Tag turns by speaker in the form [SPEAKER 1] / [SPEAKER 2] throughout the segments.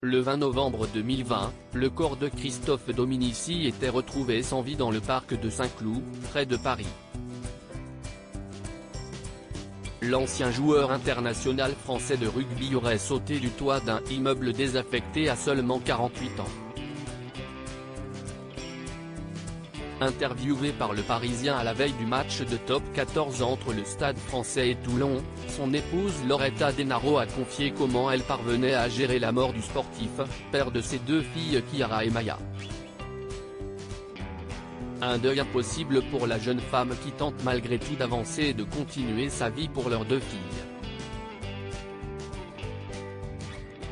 [SPEAKER 1] Le 20 novembre 2020, le corps de Christophe Dominici était retrouvé sans vie dans le parc de Saint-Cloud, près de Paris. L'ancien joueur international français de rugby aurait sauté du toit d'un immeuble désaffecté à seulement 48 ans. Interviewé par Le Parisien à la veille du match de top 14 entre le Stade français et Toulon, son épouse Loretta Denaro a confié comment elle parvenait à gérer la mort du sportif, père de ses deux filles Chiara et Maya. Un deuil impossible pour la jeune femme qui tente malgré tout d'avancer et de continuer sa vie pour leurs deux filles.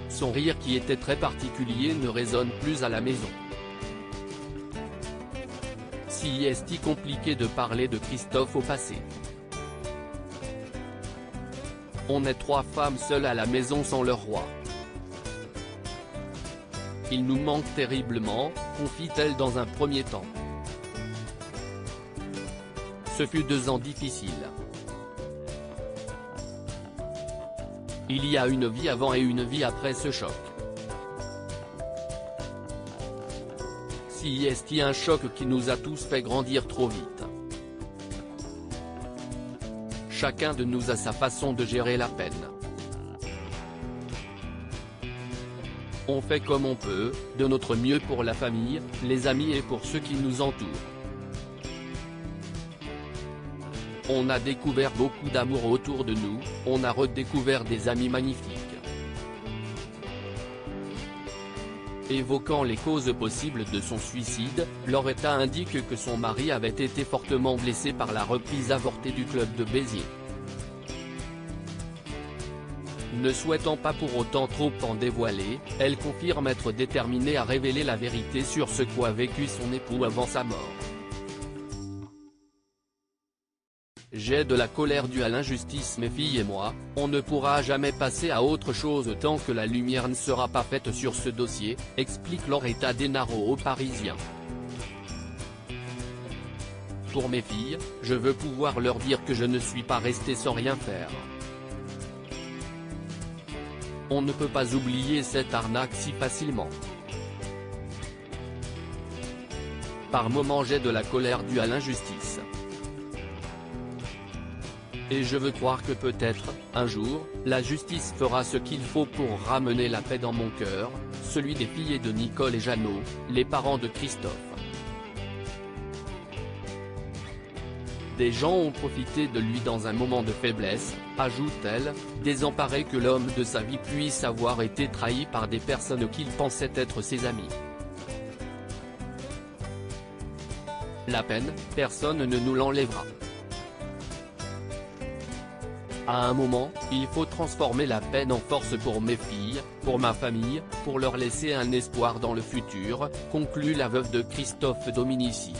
[SPEAKER 1] Son rire qui était très particulier ne résonne plus à la maison. Si est-il compliqué de parler de Christophe au passé. On est trois femmes seules à la maison sans leur roi. Il nous manque terriblement, confie-t-elle dans un premier temps. Ce fut 2 ans difficiles. Il y a une vie avant et une vie après ce choc. Si est-il un choc qui nous a tous fait grandir trop vite. Chacun de nous a sa façon de gérer la peine. On fait comme on peut, de notre mieux pour la famille, les amis et pour ceux qui nous entourent. On a découvert beaucoup d'amour autour de nous, on a redécouvert des amis magnifiques. Évoquant les causes possibles de son suicide, Loretta indique que son mari avait été fortement blessé par la reprise avortée du club de Béziers. Ne souhaitant pas pour autant trop en dévoiler, elle confirme être déterminée à révéler la vérité sur ce qu'a vécu son époux avant sa mort. J'ai de la colère due à l'injustice, mes filles et moi, on ne pourra jamais passer à autre chose tant que la lumière ne sera pas faite sur ce dossier, explique Loretta Denaro au Parisien. Pour mes filles, je veux pouvoir leur dire que je ne suis pas restée sans rien faire. On ne peut pas oublier cette arnaque si facilement. Par moments j'ai de la colère due à l'injustice. Et je veux croire que peut-être, un jour, la justice fera ce qu'il faut pour ramener la paix dans mon cœur, celui des filles de Nicole et Jeannot, les parents de Christophe. Des gens ont profité de lui dans un moment de faiblesse, ajoute-t-elle, désemparée que l'homme de sa vie puisse avoir été trahi par des personnes qu'il pensait être ses amis. La peine, personne ne nous l'enlèvera. À un moment, il faut transformer la peine en force pour mes filles, pour ma famille, pour leur laisser un espoir dans le futur, conclut la veuve de Christophe Dominici.